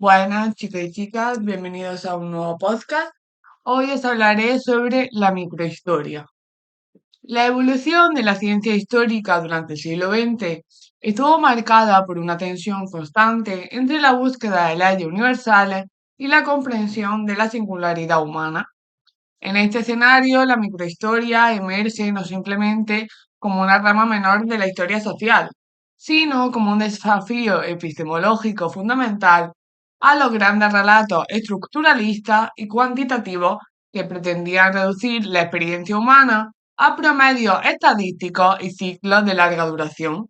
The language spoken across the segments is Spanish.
Buenas chicos y chicas, bienvenidos a un nuevo podcast. Hoy os hablaré sobre la microhistoria. La evolución de la ciencia histórica durante el siglo XX estuvo marcada por una tensión constante entre la búsqueda de leyes universales y la comprensión de la singularidad humana. En este escenario, la microhistoria emerge no simplemente como una rama menor de la historia social, sino como un desafío epistemológico fundamental a los grandes relatos estructuralistas y cuantitativos que pretendían reducir la experiencia humana a promedios estadísticos y ciclos de larga duración.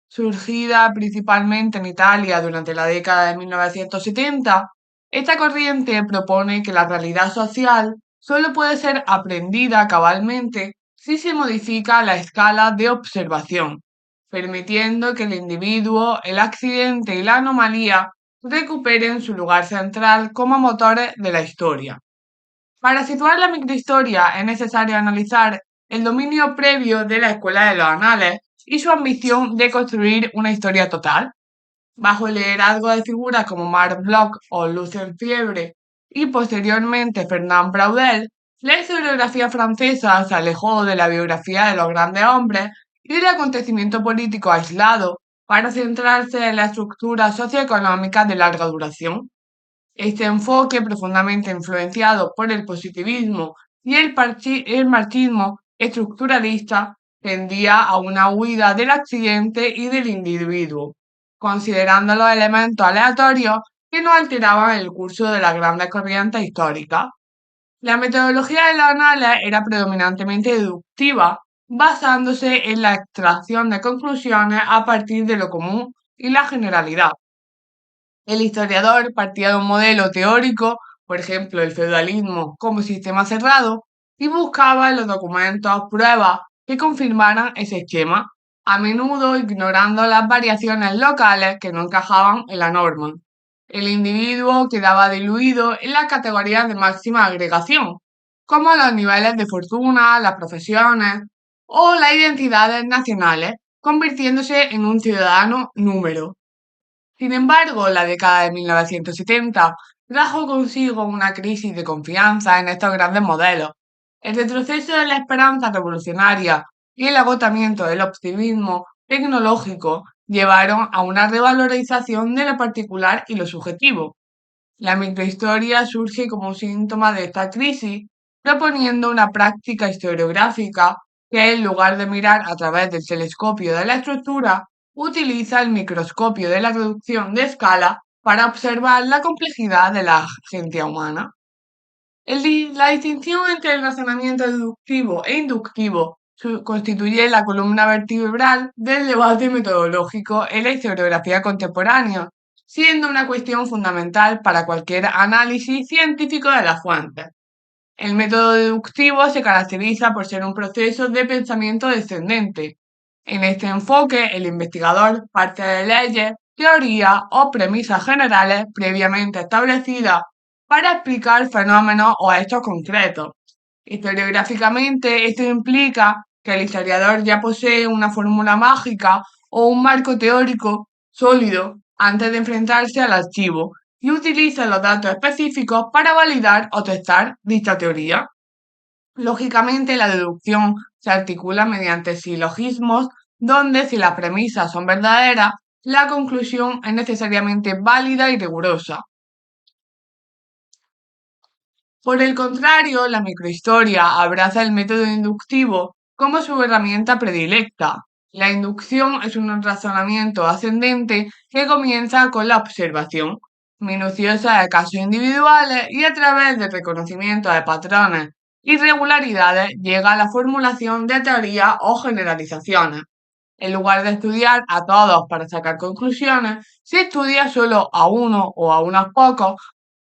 Surgida principalmente en Italia durante la década de 1970, esta corriente propone que la realidad social solo puede ser aprendida cabalmente si se modifica la escala de observación, permitiendo que el individuo, el accidente y la anomalía recuperen su lugar central como motores de la historia. Para situar la microhistoria es necesario analizar el dominio previo de la escuela de los anales y su ambición de construir una historia total. Bajo el liderazgo de figuras como Marc Bloch o Lucien Febvre y posteriormente Fernand Braudel, la historiografía francesa se alejó de la biografía de los grandes hombres y del acontecimiento político aislado para centrarse en la estructura socioeconómica de larga duración. Este enfoque, profundamente influenciado por el positivismo y el marxismo estructuralista, tendía a una huida del accidente y del individuo, considerando los elementos aleatorios que no alteraban el curso de las grandes corrientes históricas. La metodología de los anales era predominantemente deductiva, basándose en la extracción de conclusiones a partir de lo común y la generalidad. El historiador partía de un modelo teórico, por ejemplo, el feudalismo como sistema cerrado, y buscaba en los documentos pruebas que confirmaran ese esquema, a menudo ignorando las variaciones locales que no encajaban en la norma. El individuo quedaba diluido en las categorías de máxima agregación, como los niveles de fortuna, las profesiones o las identidades nacionales, convirtiéndose en un ciudadano número. Sin embargo, la década de 1970 trajo consigo una crisis de confianza en estos grandes modelos. El retroceso de la esperanza revolucionaria y el agotamiento del optimismo tecnológico llevaron a una revalorización de lo particular y lo subjetivo. La microhistoria surge como síntoma de esta crisis, proponiendo una práctica historiográfica que, en lugar de mirar a través del telescopio de la estructura, utiliza el microscopio de la reducción de escala para observar la complejidad de la agencia humana. La distinción entre el razonamiento deductivo e inductivo constituye la columna vertebral del debate metodológico en la historiografía contemporánea, siendo una cuestión fundamental para cualquier análisis científico de las fuentes. El método deductivo se caracteriza por ser un proceso de pensamiento descendente. En este enfoque, el investigador parte de leyes, teorías o premisas generales previamente establecidas para explicar fenómenos o hechos concretos. Historiográficamente, esto implica que el historiador ya posee una fórmula mágica o un marco teórico sólido antes de enfrentarse al archivo y utiliza los datos específicos para validar o testar dicha teoría. Lógicamente, la deducción se articula mediante silogismos donde, si las premisas son verdaderas, la conclusión es necesariamente válida y rigurosa. Por el contrario, la microhistoria abraza el método inductivo como su herramienta predilecta. La inducción es un razonamiento ascendente que comienza con la observación minuciosa de casos individuales y a través del reconocimiento de patrones y regularidades llega a la formulación de teorías o generalizaciones. En lugar de estudiar a todos para sacar conclusiones, se estudia solo a uno o a unos pocos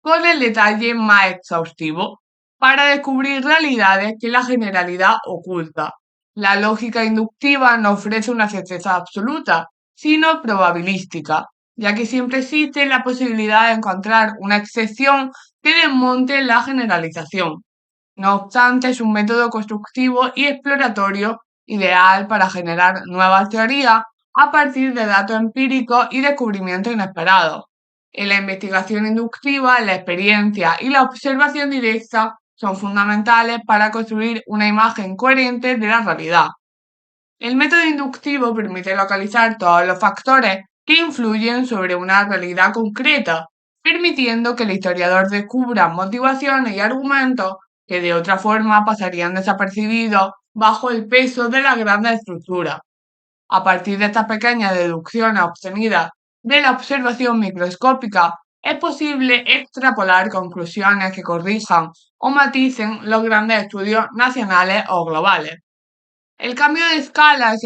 con el detalle más exhaustivo para descubrir realidades que la generalidad oculta. La lógica inductiva no ofrece una certeza absoluta, sino probabilística, ya que siempre existe la posibilidad de encontrar una excepción que desmonte la generalización. No obstante, es un método constructivo y exploratorio ideal para generar nuevas teorías a partir de datos empíricos y descubrimientos inesperados. En la investigación inductiva, la experiencia y la observación directa son fundamentales para construir una imagen coherente de la realidad. El método inductivo permite localizar todos los factores que influyen sobre una realidad concreta, permitiendo que el historiador descubra motivaciones y argumentos que de otra forma pasarían desapercibidos bajo el peso de la gran estructura. A partir de estas pequeñas deducciones obtenidas de la observación microscópica, es posible extrapolar conclusiones que corrijan o maticen los grandes estudios nacionales o globales. El cambio de escala es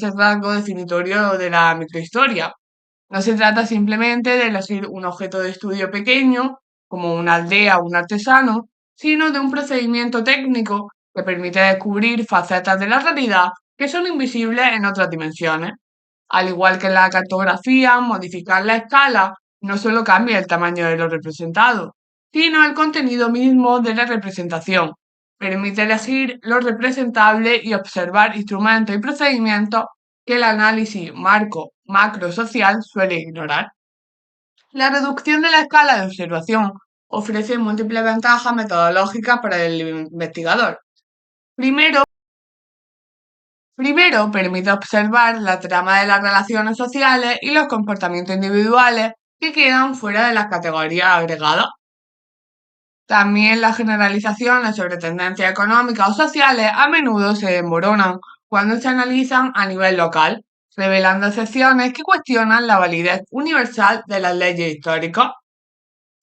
el rasgo definitorio de la microhistoria. No se trata simplemente de elegir un objeto de estudio pequeño, como una aldea o un artesano, sino de un procedimiento técnico que permite descubrir facetas de la realidad que son invisibles en otras dimensiones. Al igual que en la cartografía, modificar la escala no solo cambia el tamaño de lo representado, sino el contenido mismo de la representación. Permite elegir lo representable y observar instrumentos y procedimientos que el análisis macro-social suele ignorar. La reducción de la escala de observación ofrece múltiples ventajas metodológicas para el investigador. Primero, permite observar la trama de las relaciones sociales y los comportamientos individuales que quedan fuera de las categorías agregadas. También las generalizaciones sobre tendencias económicas o sociales a menudo se desmoronan cuando se analizan a nivel local, revelando excepciones que cuestionan la validez universal de las leyes históricas.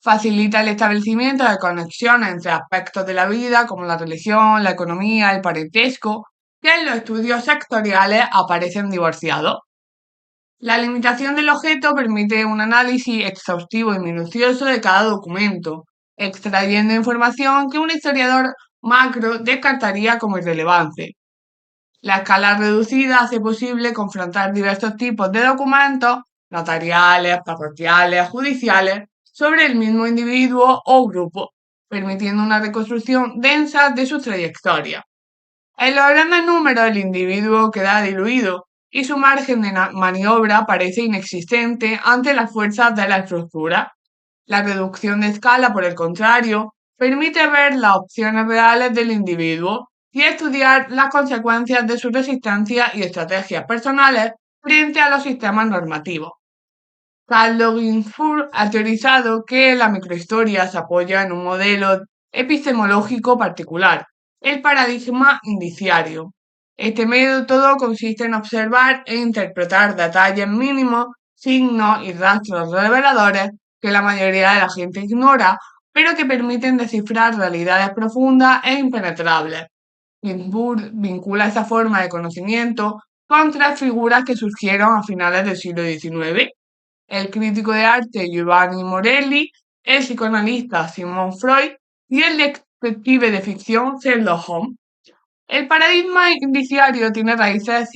Facilita el establecimiento de conexiones entre aspectos de la vida como la religión, la economía, el parentesco, que en los estudios sectoriales aparecen divorciados. La limitación del objeto permite un análisis exhaustivo y minucioso de cada documento, extrayendo información que un historiador macro descartaría como irrelevante. La escala reducida hace posible confrontar diversos tipos de documentos, notariales, parroquiales, judiciales, sobre el mismo individuo o grupo, permitiendo una reconstrucción densa de su trayectoria. En los grandes números el individuo queda diluido y su margen de maniobra parece inexistente ante las fuerzas de la estructura. La reducción de escala, por el contrario, permite ver las opciones reales del individuo y estudiar las consecuencias de su resistencia y estrategias personales frente a los sistemas normativos. Carlo Ginzburg ha teorizado que la microhistoria se apoya en un modelo epistemológico particular, el paradigma indiciario. Este método consiste en observar e interpretar detalles mínimos, signos y rastros reveladores que la mayoría de la gente ignora, pero que permiten descifrar realidades profundas e impenetrables. Ginsburg vincula esa forma de conocimiento con tres figuras que surgieron a finales del siglo XIX: el crítico de arte Giovanni Morelli, el psicoanalista Sigmund Freud y el detective de ficción Sherlock Holmes. El paradigma indiciario tiene raíces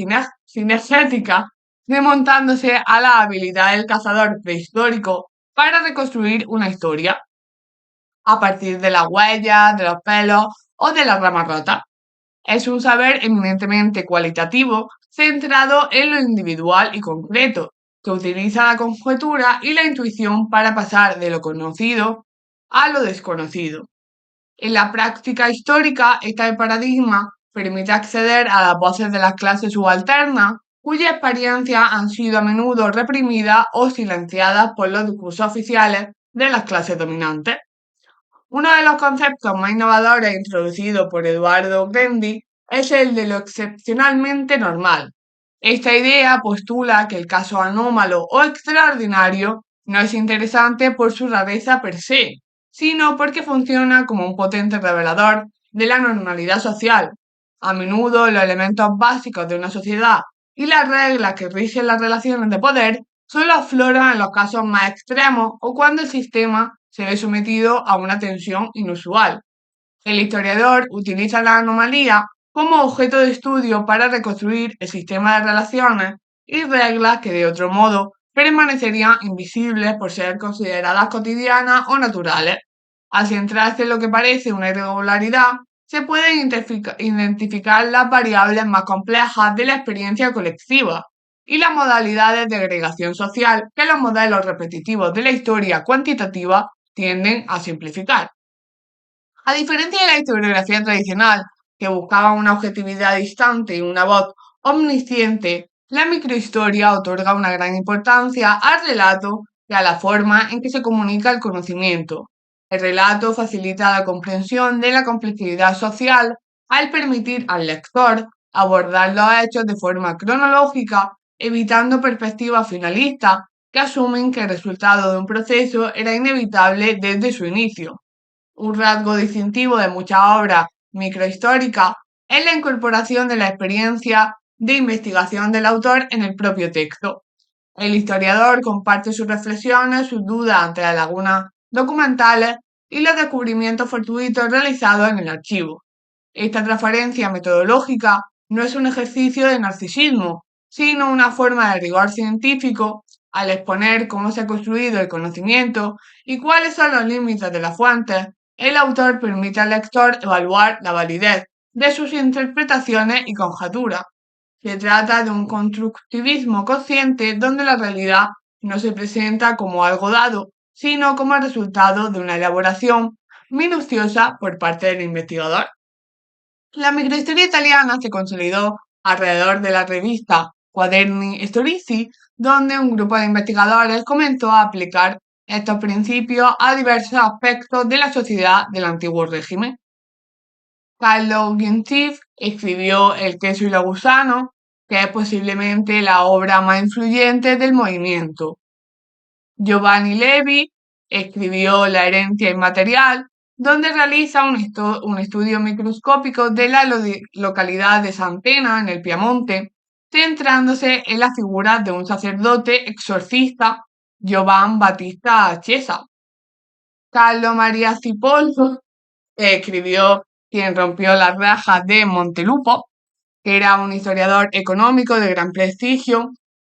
cinegéticas, remontándose a la habilidad del cazador prehistórico para reconstruir una historia a partir de las huellas, de los pelos o de las ramas rotas. Es un saber eminentemente cualitativo, centrado en lo individual y concreto, que utiliza la conjetura y la intuición para pasar de lo conocido a lo desconocido. En la práctica histórica, este paradigma permite acceder a las voces de las clases subalternas, cuyas experiencias han sido a menudo reprimidas o silenciadas por los discursos oficiales de las clases dominantes. Uno de los conceptos más innovadores introducido por Eduardo Grendy es el de lo excepcionalmente normal. Esta idea postula que el caso anómalo o extraordinario no es interesante por su rareza per se, sino porque funciona como un potente revelador de la normalidad social. A menudo los elementos básicos de una sociedad y las reglas que rigen las relaciones de poder solo afloran en los casos más extremos o cuando el sistema se ve sometido a una tensión inusual. El historiador utiliza la anomalía como objeto de estudio para reconstruir el sistema de relaciones y reglas que de otro modo permanecerían invisibles por ser consideradas cotidianas o naturales. Al centrarse en lo que parece una irregularidad, se pueden identificar las variables más complejas de la experiencia colectiva, y las modalidades de agregación social que los modelos repetitivos de la historia cuantitativa tienden a simplificar. A diferencia de la historiografía tradicional, que buscaba una objetividad distante y una voz omnisciente, la microhistoria otorga una gran importancia al relato y a la forma en que se comunica el conocimiento. El relato facilita la comprensión de la complejidad social al permitir al lector abordar los hechos de forma cronológica, evitando perspectivas finalistas que asumen que el resultado de un proceso era inevitable desde su inicio. Un rasgo distintivo de muchas obras microhistóricas es la incorporación de la experiencia de investigación del autor en el propio texto. El historiador comparte sus reflexiones, sus dudas ante las lagunas documentales y los descubrimientos fortuitos realizados en el archivo. Esta transferencia metodológica no es un ejercicio de narcisismo, sino una forma de rigor científico al exponer cómo se ha construido el conocimiento y cuáles son los límites de las fuentes. El autor permite al lector evaluar la validez de sus interpretaciones y conjeturas. Se trata de un constructivismo consciente donde la realidad no se presenta como algo dado, sino como el resultado de una elaboración minuciosa por parte del investigador. La microhistoria italiana se consolidó alrededor de la revista Quaderni Storici, donde un grupo de investigadores comenzó a aplicar estos principios a diversos aspectos de la sociedad del antiguo régimen. Carlo Ginzburg escribió El queso y los gusanos, que es posiblemente la obra más influyente del movimiento. Giovanni Levi escribió La herencia inmaterial, donde realiza un estudio microscópico de la localidad de Santena, en el Piamonte, centrándose en la figura de un sacerdote exorcista, Giovan Battista Chiesa. Carlo Maria Cipolla escribió Quien rompió las rajas de Montelupo, que era un historiador económico de gran prestigio.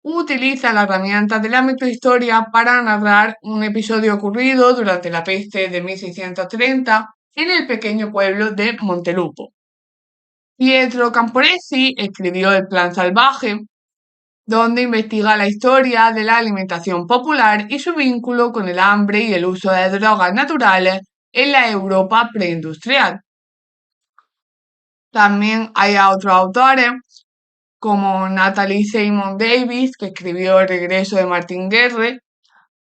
Utiliza la herramienta de la microhistoria para narrar un episodio ocurrido durante la peste de 1630 en el pequeño pueblo de Montelupo. Pietro Camporesi escribió El Plan Salvaje, donde investiga la historia de la alimentación popular y su vínculo con el hambre y el uso de drogas naturales en la Europa preindustrial. También hay a otros autores como Natalie Simon Davis, que escribió El regreso de Martin Guerre,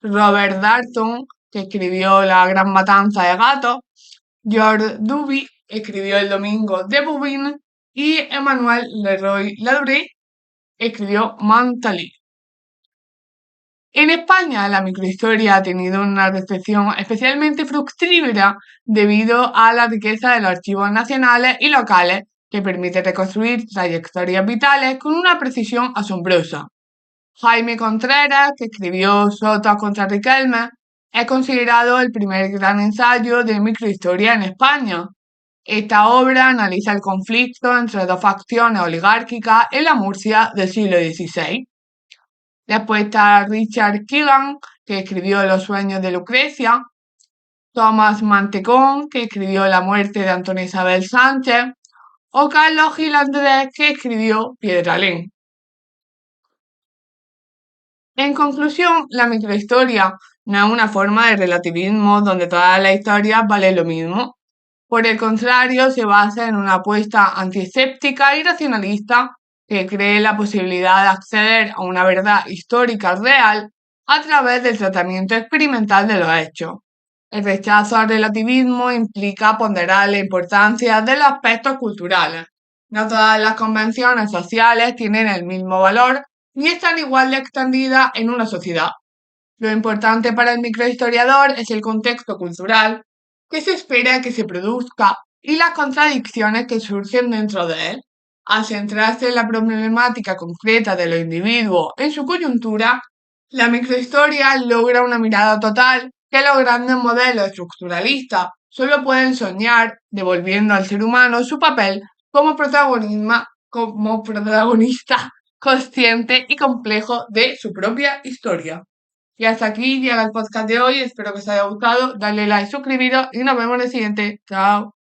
Robert Darnton, que escribió La gran matanza de gatos, George Duby escribió El domingo de Bouvines y Emmanuel Leroy-Ladurie escribió Mantalí. En España, la microhistoria ha tenido una recepción especialmente fructífera debido a la riqueza de los archivos nacionales y locales que permite reconstruir trayectorias vitales con una precisión asombrosa. Jaime Contreras, que escribió Sotos contra Riquelme, es considerado el primer gran ensayo de microhistoria en España. Esta obra analiza el conflicto entre dos facciones oligárquicas en la Murcia del siglo XVI. Después está Richard Keegan, que escribió Los sueños de Lucrecia, Tomás Mantecón, que escribió La muerte de Antonia Isabel Sánchez, o Carlos Gil Andrés, que escribió Piedralén. En conclusión, la microhistoria no es una forma de relativismo donde todas las historias valen lo mismo. Por el contrario, se basa en una apuesta antiescéptica y racionalista que cree la posibilidad de acceder a una verdad histórica real a través del tratamiento experimental de los hechos. El rechazo al relativismo implica ponderar la importancia de los aspectos culturales. No todas las convenciones sociales tienen el mismo valor ni están igual de extendidas en una sociedad. Lo importante para el microhistoriador es el contexto cultural que se espera que se produzca y las contradicciones que surgen dentro de él. Al centrarse en la problemática concreta de los individuos en su coyuntura, la microhistoria logra una mirada total que los grandes modelos estructuralistas solo pueden soñar, devolviendo al ser humano su papel como protagonista consciente y complejo de su propia historia. Y hasta aquí llega el podcast de hoy. Espero que os haya gustado. Dale like, suscribiros y nos vemos en el siguiente. Chao.